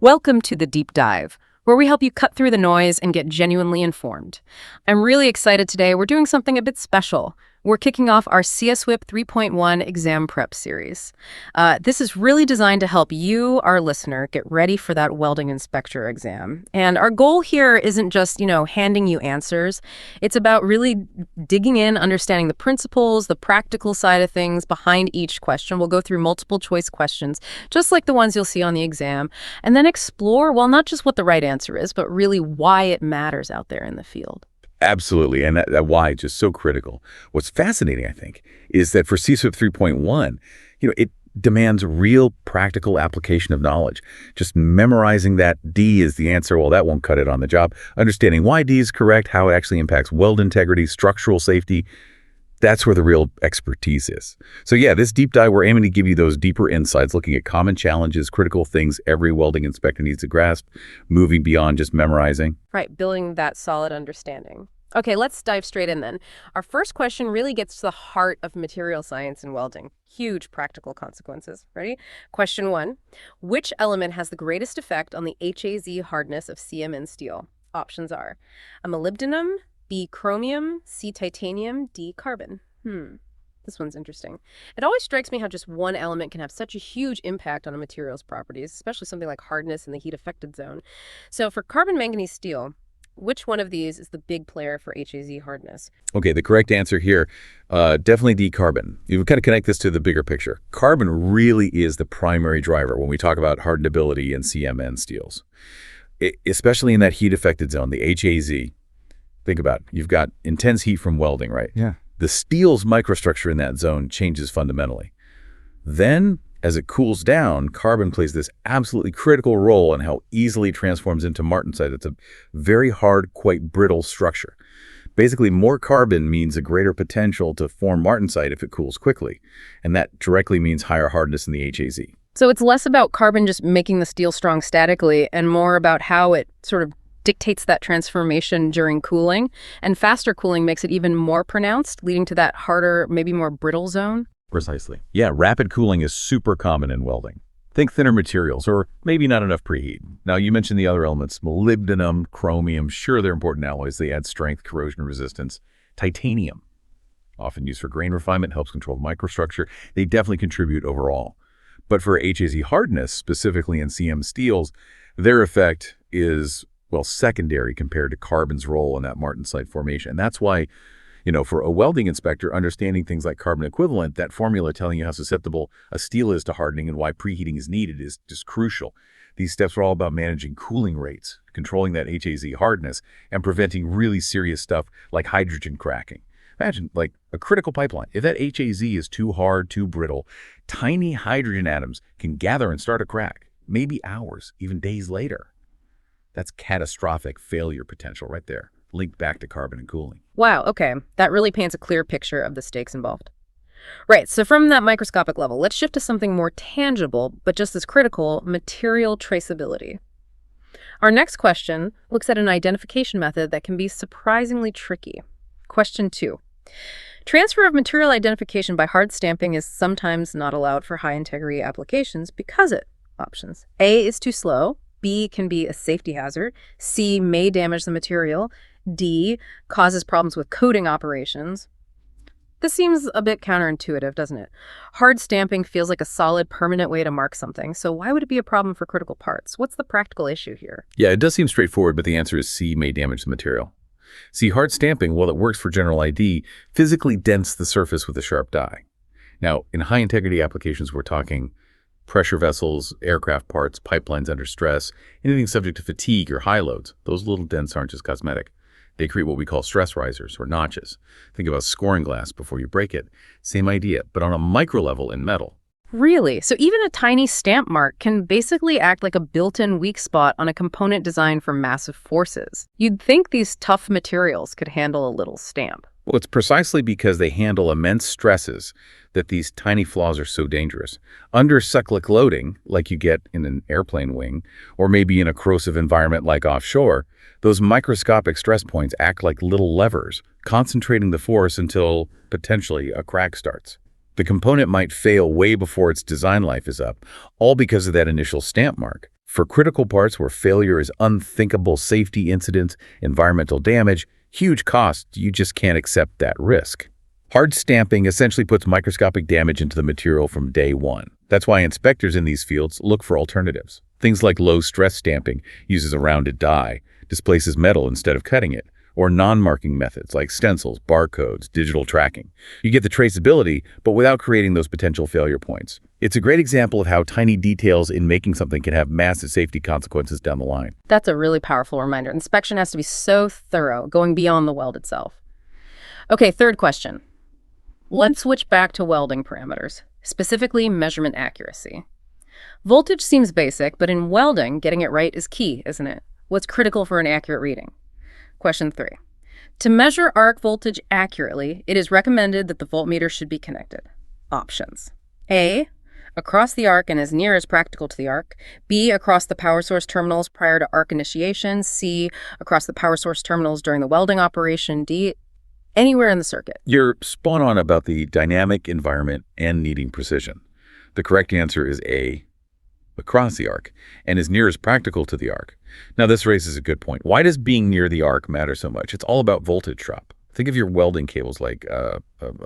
Welcome to the Deep Dive, where we help you cut through the noise and get genuinely informed. I'm really excited today. We're doing something a bit special. We're kicking off our CSWIP 3.1 exam prep series. This is really designed to help you, our listener, get ready for that welding inspector exam. And our goal here isn't just, handing you answers. It's about really digging in, understanding the principles, the practical side of things behind each question. We'll go through multiple choice questions, just like the ones you'll see on the exam, and then explore, well, not just what the right answer is, but really why it matters out there in the field. Absolutely, and that why is just so critical. What's fascinating, I think, is that for CSWIP 3.1, it demands real practical application of knowledge. Just memorizing that D is the answer, well, that won't cut it on the job. Understanding why D is correct, how it actually impacts weld integrity, structural safety, that's where the real expertise is. So yeah, this deep dive, we're aiming to give you those deeper insights, looking at common challenges, critical things every welding inspector needs to grasp, moving beyond just memorizing. Right, building that solid understanding. Okay, let's dive straight in then. Our first question really gets to the heart of material science and welding. Huge practical consequences. Ready? Question 1. Which element has the greatest effect on the HAZ hardness of CMN steel? Options are molybdenum, B, chromium, C, titanium, D, carbon. This one's interesting. It always strikes me how just one element can have such a huge impact on a material's properties, especially something like hardness in the heat-affected zone. So for carbon manganese steel, which one of these is the big player for HAZ hardness? Okay, the correct answer here, definitely D, carbon. You kind of connect this to the bigger picture. Carbon really is the primary driver when we talk about hardenability in CMN steels, especially in that heat-affected zone, the HAZ. Think about it. You've got intense heat from welding, right? Yeah. The steel's microstructure in that zone changes fundamentally. Then, as it cools down, carbon plays this absolutely critical role in how easily it transforms into martensite. It's a very hard, quite brittle structure. Basically, more carbon means a greater potential to form martensite if it cools quickly. And that directly means higher hardness in the HAZ. So it's less about carbon just making the steel strong statically and more about how it sort of dictates that transformation during cooling, and faster cooling makes it even more pronounced, leading to that harder, maybe more brittle zone. Precisely. Yeah, rapid cooling is super common in welding. Think thinner materials, or maybe not enough preheat. Now, you mentioned the other elements, molybdenum, chromium. Sure, they're important alloys. They add strength, corrosion resistance. Titanium, often used for grain refinement, helps control the microstructure. They definitely contribute overall. But for HAZ hardness, specifically in CM steels, their effect is secondary compared to carbon's role in that martensite formation. And that's why, for a welding inspector, understanding things like carbon equivalent, that formula telling you how susceptible a steel is to hardening and why preheating is needed is just crucial. These steps are all about managing cooling rates, controlling that HAZ hardness, and preventing really serious stuff like hydrogen cracking. Imagine, like, a critical pipeline. If that HAZ is too hard, too brittle, tiny hydrogen atoms can gather and start a crack, maybe hours, even days later. That's catastrophic failure potential right there, linked back to carbon and cooling. Wow, okay. That really paints a clear picture of the stakes involved. Right, so from that microscopic level, let's shift to something more tangible, but just as critical, material traceability. Our next question looks at an identification method that can be surprisingly tricky. Question 2. Transfer of material identification by hard stamping is sometimes not allowed for high-integrity applications because options. A is too slow. B can be a safety hazard. C may damage the material. D causes problems with coating operations. This seems a bit counterintuitive, doesn't it? Hard stamping feels like a solid, permanent way to mark something, so why would it be a problem for critical parts? What's the practical issue here? Yeah, it does seem straightforward, but the answer is C, may damage the material. See, hard stamping, while it works for general ID, physically dents the surface with a sharp die. Now, in high-integrity applications, we're talking pressure vessels, aircraft parts, pipelines under stress, anything subject to fatigue or high loads. Those little dents aren't just cosmetic. They create what we call stress risers or notches. Think about scoring glass before you break it. Same idea, but on a micro level in metal. Really? So even a tiny stamp mark can basically act like a built-in weak spot on a component designed for massive forces. You'd think these tough materials could handle a little stamp. Well, it's precisely because they handle immense stresses that these tiny flaws are so dangerous. Under cyclic loading, like you get in an airplane wing, or maybe in a corrosive environment like offshore, those microscopic stress points act like little levers, concentrating the force until, potentially, a crack starts. The component might fail way before its design life is up, all because of that initial stamp mark. For critical parts where failure is unthinkable safety incidents, environmental damage, huge costs, you just can't accept that risk. Hard stamping essentially puts microscopic damage into the material from day one. That's why inspectors in these fields look for alternatives. Things like low-stress stamping uses a rounded die, displaces metal instead of cutting it, or non-marking methods like stencils, barcodes, digital tracking. You get the traceability, but without creating those potential failure points. It's a great example of how tiny details in making something can have massive safety consequences down the line. That's a really powerful reminder. Inspection has to be so thorough, going beyond the weld itself. Okay, third question. Let's switch back to welding parameters, specifically measurement accuracy. Voltage seems basic, but in welding, getting it right is key, isn't it? What's critical for an accurate reading? Question 3. To measure arc voltage accurately, it is recommended that the voltmeter should be connected. Options. A. Across the arc and as near as practical to the arc. B. Across the power source terminals prior to arc initiation. C. Across the power source terminals during the welding operation. D. Anywhere in the circuit. You're spot on about the dynamic environment and needing precision. The correct answer is A. Across the arc and as near as practical to the arc. Now, this raises a good point. Why does being near the arc matter so much? It's all about voltage drop. Think of your welding cables like a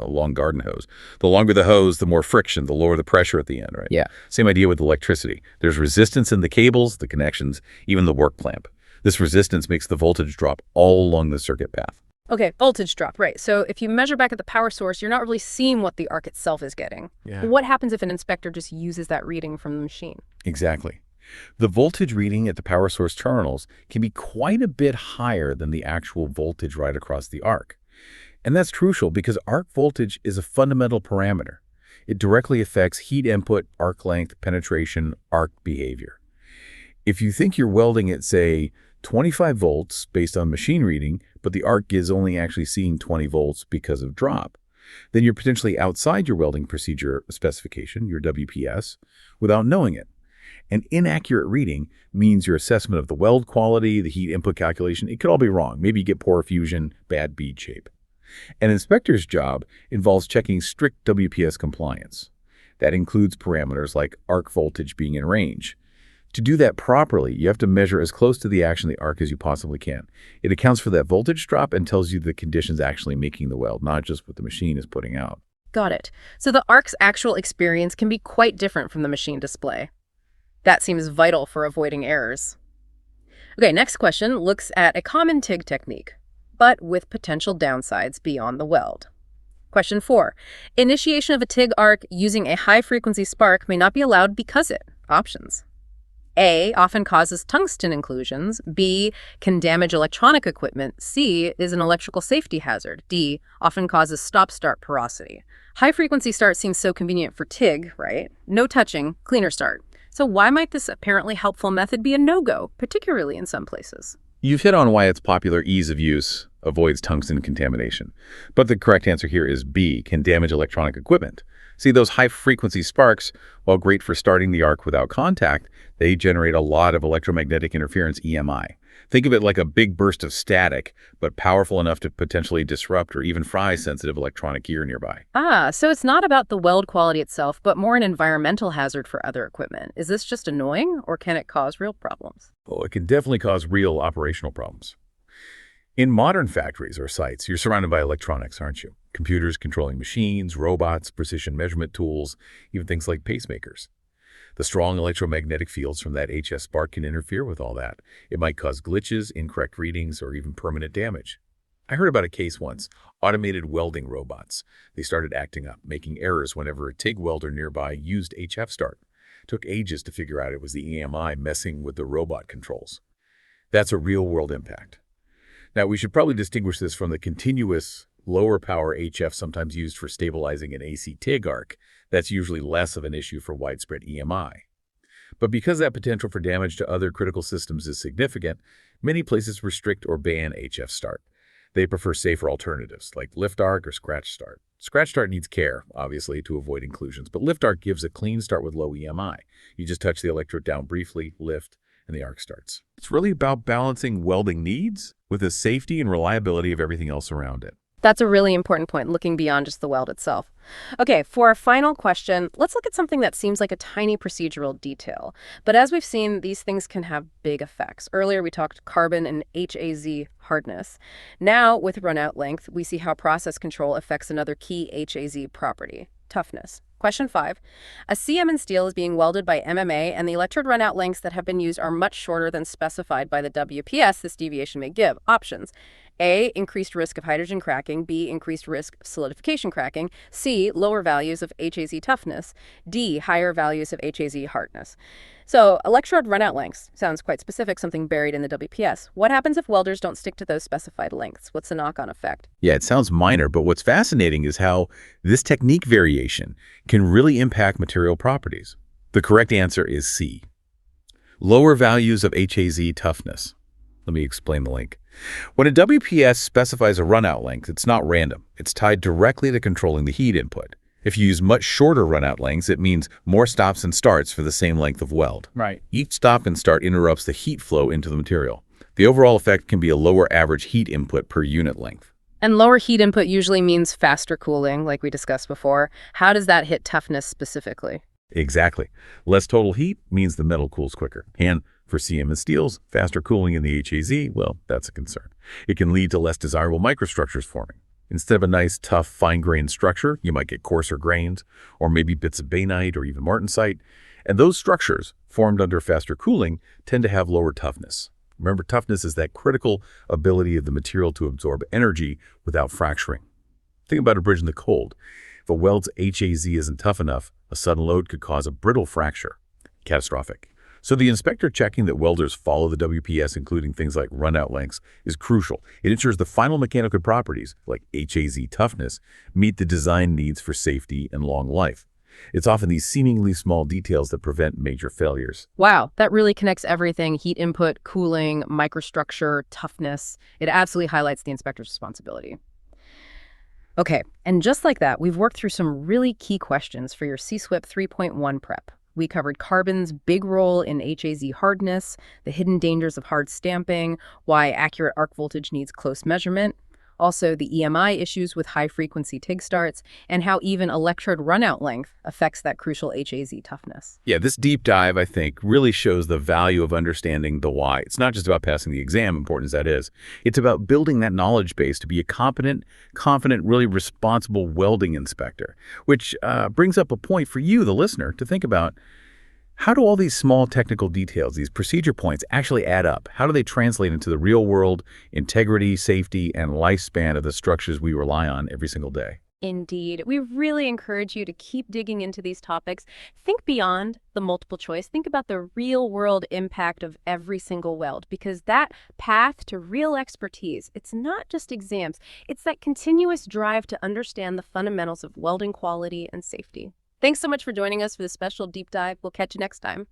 long garden hose. The longer the hose, the more friction, the lower the pressure at the end, right? Yeah. Same idea with electricity. There's resistance in the cables, the connections, even the work clamp. This resistance makes the voltage drop all along the circuit path. Okay, voltage drop, right. So if you measure back at the power source, you're not really seeing what the arc itself is getting. Yeah. What happens if an inspector just uses that reading from the machine? Exactly. The voltage reading at the power source terminals can be quite a bit higher than the actual voltage right across the arc. And that's crucial because arc voltage is a fundamental parameter. It directly affects heat input, arc length, penetration, arc behavior. If you think you're welding at, say, 25 volts based on machine reading, but the arc is only actually seeing 20 volts because of drop, then you're potentially outside your welding procedure specification, your WPS, without knowing it. An inaccurate reading means your assessment of the weld quality, the heat input calculation, it could all be wrong. Maybe you get poor fusion, bad bead shape. An inspector's job involves checking strict WPS compliance. That includes parameters like arc voltage being in range. To do that properly, you have to measure as close to the action of the arc as you possibly can. It accounts for that voltage drop and tells you the conditions actually making the weld, not just what the machine is putting out. Got it. So the arc's actual experience can be quite different from the machine display. That seems vital for avoiding errors. Okay, next question looks at a common TIG technique, but with potential downsides beyond the weld. Question 4. Initiation of a TIG arc using a high-frequency spark may not be allowed because it. Options. A. Often causes tungsten inclusions. B. Can damage electronic equipment. C. Is an electrical safety hazard. D. Often causes stop-start porosity. High-frequency start seems so convenient for TIG, right? No touching, cleaner start. So why might this apparently helpful method be a no-go, particularly in some places? You've hit on why its popular ease of use avoids tungsten contamination. But the correct answer here is B, can damage electronic equipment. See, those high-frequency sparks, while great for starting the arc without contact, they generate a lot of electromagnetic interference, EMI. Think of it like a big burst of static, but powerful enough to potentially disrupt or even fry sensitive electronic gear nearby. So it's not about the weld quality itself, but more an environmental hazard for other equipment. Is this just annoying, or can it cause real problems? Oh, it can definitely cause real operational problems. In modern factories or sites, you're surrounded by electronics, aren't you? Computers controlling machines, robots, precision measurement tools, even things like pacemakers. The strong electromagnetic fields from that HS spark can interfere with all that. It might cause glitches, incorrect readings, or even permanent damage. I heard about a case once, automated welding robots. They started acting up, making errors whenever a TIG welder nearby used HF start. It took ages to figure out it was the EMI messing with the robot controls. That's a real-world impact. Now, we should probably distinguish this from the continuous lower power HF sometimes used for stabilizing an AC TIG arc. That's usually less of an issue for widespread EMI. But because that potential for damage to other critical systems is significant, many places restrict or ban HF start. They prefer safer alternatives like lift arc or scratch start. Scratch start needs care, obviously, to avoid inclusions, but lift arc gives a clean start with low EMI. You just touch the electrode down briefly, lift, and the arc starts. It's really about balancing welding needs with the safety and reliability of everything else around it. That's a really important point, looking beyond just the weld itself. Okay, for our final question, let's look at something that seems like a tiny procedural detail. But as we've seen, these things can have big effects. Earlier, we talked carbon and HAZ hardness. Now, with runout length, we see how process control affects another key HAZ property, toughness. Question 5. A CM in steel is being welded by MMA, and the electrode runout lengths that have been used are much shorter than specified by the WPS this deviation may give. Options. A, increased risk of hydrogen cracking. B, increased risk of solidification cracking. C, lower values of HAZ toughness. D, higher values of HAZ hardness. So, electrode runout lengths sounds quite specific, something buried in the WPS. What happens if welders don't stick to those specified lengths? What's the knock-on effect? Yeah, it sounds minor, but what's fascinating is how this technique variation can really impact material properties. The correct answer is C. Lower values of HAZ toughness. Let me explain the link. When a WPS specifies a runout length, it's not random. It's tied directly to controlling the heat input. If you use much shorter runout lengths, it means more stops and starts for the same length of weld. Right. Each stop and start interrupts the heat flow into the material. The overall effect can be a lower average heat input per unit length. And lower heat input usually means faster cooling, like we discussed before. How does that hit toughness specifically? Exactly. Less total heat means the metal cools quicker. And for CM and steels, faster cooling in the HAZ, well, that's a concern. It can lead to less desirable microstructures forming. Instead of a nice, tough, fine-grained structure, you might get coarser grains, or maybe bits of bainite or even martensite. And those structures, formed under faster cooling, tend to have lower toughness. Remember, toughness is that critical ability of the material to absorb energy without fracturing. Think about a bridge in the cold. If a weld's HAZ isn't tough enough, a sudden load could cause a brittle fracture. Catastrophic. So the inspector checking that welders follow the WPS, including things like runout lengths, is crucial. It ensures the final mechanical properties, like HAZ toughness, meet the design needs for safety and long life. It's often these seemingly small details that prevent major failures. Wow, that really connects everything: heat input, cooling, microstructure, toughness. It absolutely highlights the inspector's responsibility. Okay, and just like that, we've worked through some really key questions for your CSWIP 3.1 prep. We covered carbon's big role in HAZ hardness, the hidden dangers of hard stamping, why accurate arc voltage needs close measurement, also the EMI issues with high-frequency TIG starts, and how even electrode runout length affects that crucial HAZ toughness. Yeah, this deep dive, I think, really shows the value of understanding the why. It's not just about passing the exam, important as that is. It's about building that knowledge base to be a competent, confident, really responsible welding inspector, which brings up a point for you, the listener, to think about. How do all these small technical details, these procedure points, actually add up? How do they translate into the real world integrity, safety, and lifespan of the structures we rely on every single day? Indeed. We really encourage you to keep digging into these topics. Think beyond the multiple choice. Think about the real-world impact of every single weld, because that path to real expertise, it's not just exams. It's that continuous drive to understand the fundamentals of welding quality and safety. Thanks so much for joining us for this special deep dive. We'll catch you next time.